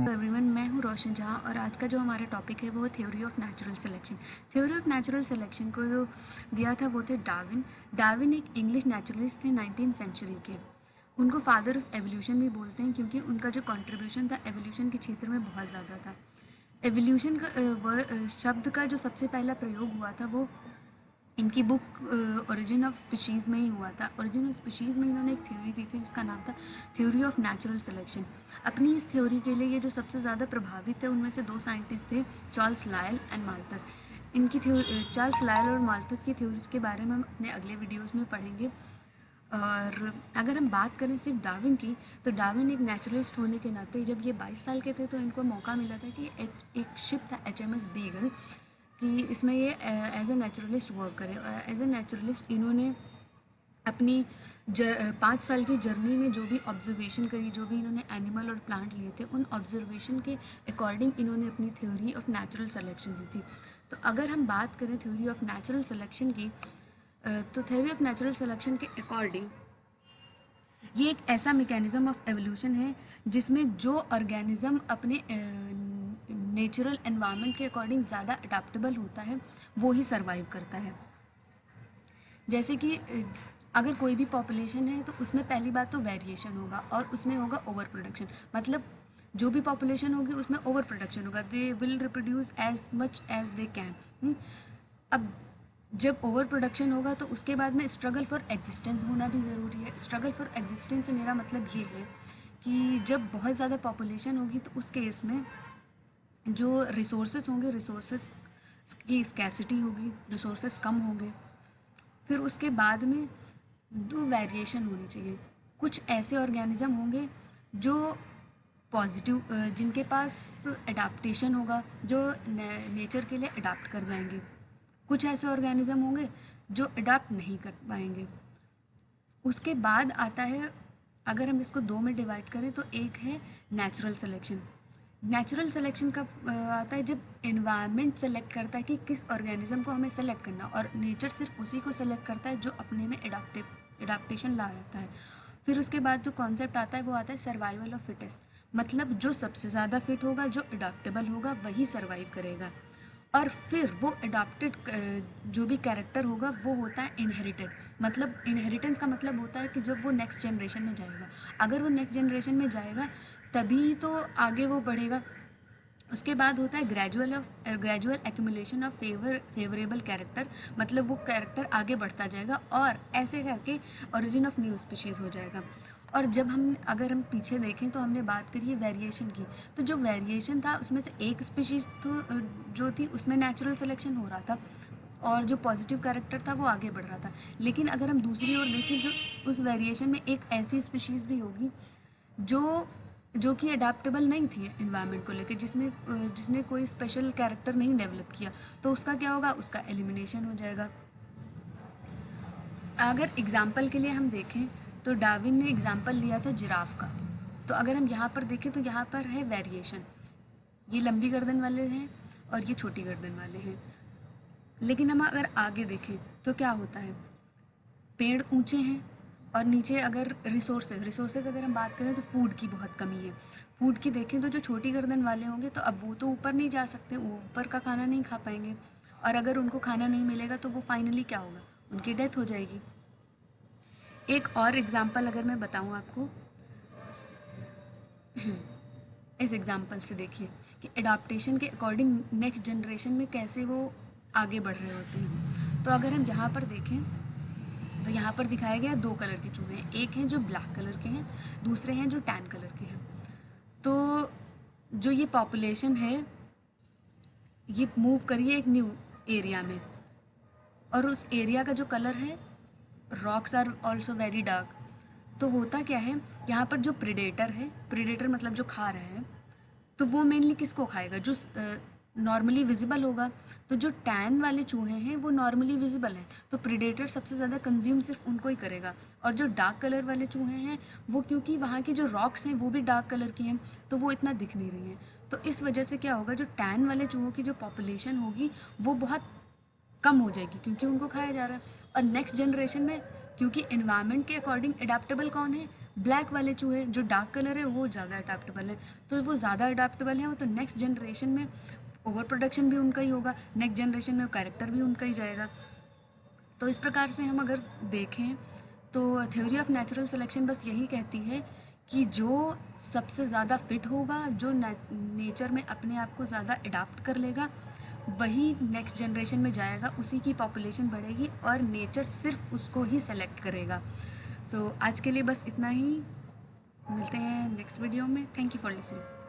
Everyone, मैं हूँ रोशन झा और आज का जो हमारा टॉपिक है वो theory of natural selection. Theory of natural selection को जो दिया था वो थे डार्विन। डार्विन एक इंग्लिश नेचुरलिस्ट थे 19th सेंचुरी के। उनको फादर ऑफ एवोल्यूशन भी बोलते हैं क्योंकि उनका जो कंट्रीब्यूशन था एवोल्यूशन के क्षेत्र में बहुत ज़्यादा था। एवोल्यूशन का शब्द का जो सबसे पहला प्रयोग हुआ था वो इनकी बुक ओरिजिन ऑफ स्पीशीज़ में ही हुआ था। ओरिजिन ऑफ स्पीशीज़ में इन्होंने एक थ्योरी दी थी जिसका नाम था थ्योरी ऑफ नेचुरल सिलेक्शन। अपनी इस थ्योरी के लिए ये जो सबसे ज़्यादा प्रभावित थे उनमें से दो साइंटिस्ट थे, चार्ल्स लायल एंड माल्थस। इनकी चार्ल्स लायल और माल्थस की थ्योरीज के बारे में हम अपने अगले वीडियोज़ में पढ़ेंगे। और अगर हम बात करें सिर्फ डार्विन की, तो डार्विन एक नेचुरलिस्ट होने के नाते जब ये 22 साल के थे तो इनको मौका मिला था कि एक शिप था HMS बीगल कि इसमें ये एज ए नेचुरलिस्ट वर्क करे। और एज ए नेचुरलिस्ट इन्होंने अपनी 5 साल की जर्नी में जो भी ऑब्जर्वेशन करी, जो भी इन्होंने एनिमल और प्लांट लिए थे, उन ऑब्जर्वेशन के अकॉर्डिंग इन्होंने अपनी थ्योरी ऑफ नेचुरल सिलेक्शन दी थी। तो अगर हम बात करें थ्योरी ऑफ नेचुरल सिलेक्शन की, तो थ्योरी ऑफ नेचुरल सिलेक्शन के अकॉर्डिंग ये एक ऐसा मैकेनिज्म ऑफ एवोल्यूशन है जिसमें जो ऑर्गेनिज्म अपने नेचुरल एनवायरनमेंट के अकॉर्डिंग ज़्यादा अडाप्टेबल होता है वो ही सर्वाइव करता है। जैसे कि अगर कोई भी पॉपुलेशन है तो उसमें पहली बात तो वेरिएशन होगा और उसमें होगा ओवर प्रोडक्शन। मतलब जो भी पॉपुलेशन होगी उसमें ओवर प्रोडक्शन होगा, they will reproduce as much as they can. अब जब ओवर प्रोडक्शन होगा तो उसके बाद में स्ट्रगल फॉर एग्जिस्टेंस होना भी ज़रूरी है। स्ट्रगल फॉर एग्जिस्टेंस से मेरा मतलब ये है कि जब बहुत ज़्यादा पॉपुलेशन होगी तो उस केस में जो रिसोर्सेज होंगे, रिसोर्सेज की स्कैसिटी होगी, रिसोर्सेज कम होंगे। फिर उसके बाद में दो वेरिएशन होनी चाहिए। कुछ ऐसे ऑर्गेनिज्म होंगे जो पॉजिटिव, जिनके पास एडाप्टेशन होगा, जो नेचर के लिए अडाप्ट कर जाएंगे। कुछ ऐसे ऑर्गेनिज्म होंगे जो अडाप्ट नहीं कर पाएंगे। उसके बाद आता है, अगर हम इसको दो में डिवाइड करें तो एक है नेचुरल सिलेक्शन। नेचुरल सिलेक्शन कब आता है? जब एनवायरनमेंट सेलेक्ट करता है कि किस ऑर्गेनिज्म को हमें सेलेक्ट करना, और नेचर सिर्फ उसी को सेलेक्ट करता है जो अपने में एडाप्टेशन ला रहता है। फिर उसके बाद जो कॉन्सेप्ट आता है वो आता है सर्वाइवल ऑफ फिटेस्ट। मतलब जो सबसे ज़्यादा फिट होगा, जो अडाप्टेबल होगा, वही सर्वाइव करेगा। और फिर वो अडॉप्टेड जो भी कैरेक्टर होगा वो होता है इनहेरिटेड। मतलब इनहेरिटेंस का मतलब होता है कि जब वो नेक्स्ट जनरेशन में जाएगा, अगर वो नेक्स्ट जनरेशन में जाएगा तभी तो आगे वो बढ़ेगा। उसके बाद होता है gradual accumulation of favourable character. मतलब वो कैरेक्टर आगे बढ़ता जाएगा और ऐसे करके ओरिजिन ऑफ न्यू स्पीशीज़ हो जाएगा। और जब अगर हम पीछे देखें तो हमने बात करी है वेरिएशन की, तो जो वेरिएशन था उसमें से एक स्पीशीज़ तो जो थी उसमें नेचुरल सिलेक्शन हो रहा था और जो पॉजिटिव कैरेक्टर था वो आगे बढ़ रहा था। लेकिन अगर हम दूसरी ओर देखें, जो उस वेरिएशन में एक ऐसी स्पीशीज़ भी होगी जो कि अडाप्टेबल नहीं थी इन्वायरमेंट को लेकर, जिसने कोई स्पेशल कैरेक्टर नहीं डेवलप किया, तो उसका क्या होगा? उसका एलिमिनेशन हो जाएगा। अगर एग्जाम्पल के लिए हम देखें तो डार्विन ने एग्जाम्पल लिया था जिराफ का। तो अगर हम यहाँ पर देखें तो यहाँ पर है वेरिएशन, ये लंबी गर्दन वाले हैं और ये छोटी गर्दन वाले हैं। लेकिन हम अगर आगे देखें तो क्या होता है? पेड़ ऊंचे हैं और नीचे अगर रिसोर्सेज अगर हम बात करें तो फूड की बहुत कमी है। फूड की देखें तो जो छोटी गर्दन वाले होंगे तो अब वो तो ऊपर नहीं जा सकते, वो ऊपर का खाना नहीं खा पाएंगे, और अगर उनको खाना नहीं मिलेगा तो वो फाइनली क्या होगा? उनकी डेथ हो जाएगी। एक और एग्जाम्पल अगर मैं बताऊँ आपको, इस एग्जाम्पल से देखिए कि एडाप्टेशन के अकॉर्डिंग नेक्स्ट जनरेशन में कैसे वो आगे बढ़ रहे होते हैं। तो अगर हम यहाँ पर देखें तो यहाँ पर दिखाया गया दो कलर के चूहे हैं, एक हैं जो ब्लैक कलर के हैं, दूसरे हैं जो टैन कलर के हैं। तो जो ये पॉपुलेशन है ये मूव करिए एक न्यू एरिया में, और उस एरिया का जो कलर है, rocks are also very dark. तो होता क्या है, यहाँ पर जो प्रेडेटर मतलब जो खा रहा है, तो वो मेनली किसको खाएगा? जो नॉर्मली विजिबल होगा। तो जो टैन वाले चूहे हैं वो नॉर्मली विजिबल हैं, तो प्रेडेटर सबसे ज़्यादा कंज्यूम सिर्फ उनको ही करेगा। और जो डार्क कलर वाले चूहे हैं वो, क्योंकि वहाँ की जो रॉक्स हैं वो भी डार्क कलर की हैं, तो वो इतना दिख नहीं रही हैं। तो इस वजह से क्या होगा, जो टैन वाले चूहों की जो पॉपुलेशन होगी वो बहुत कम हो जाएगी क्योंकि उनको खाया जा रहा है। और नेक्स्ट जनरेशन में, क्योंकि एनवायरनमेंट के अकॉर्डिंग अडेप्टेबल कौन है? ब्लैक वाले चूहे जो डार्क कलर है वो ज़्यादा अडाप्टेबल हैं, तो वो ज़्यादा अडाप्टेबल हैं तो नेक्स्ट जनरेशन में ओवर प्रोडक्शन भी उनका ही होगा, नेक्स्ट जनरेशन में कैरेक्टर भी उनका ही जाएगा। तो इस प्रकार से हम अगर देखें तो थ्योरी ऑफ नेचुरल सिलेक्शन बस यही कहती है कि जो सबसे ज़्यादा फिट होगा, जो नेचर में अपने आप को ज़्यादा अडाप्ट कर लेगा, वही नेक्स्ट जनरेशन में जाएगा, उसी की पॉपुलेशन बढ़ेगी और नेचर सिर्फ उसको ही सेलेक्ट करेगा। तो आज के लिए बस इतना ही, मिलते हैं नेक्स्ट वीडियो में। Thank you for listening.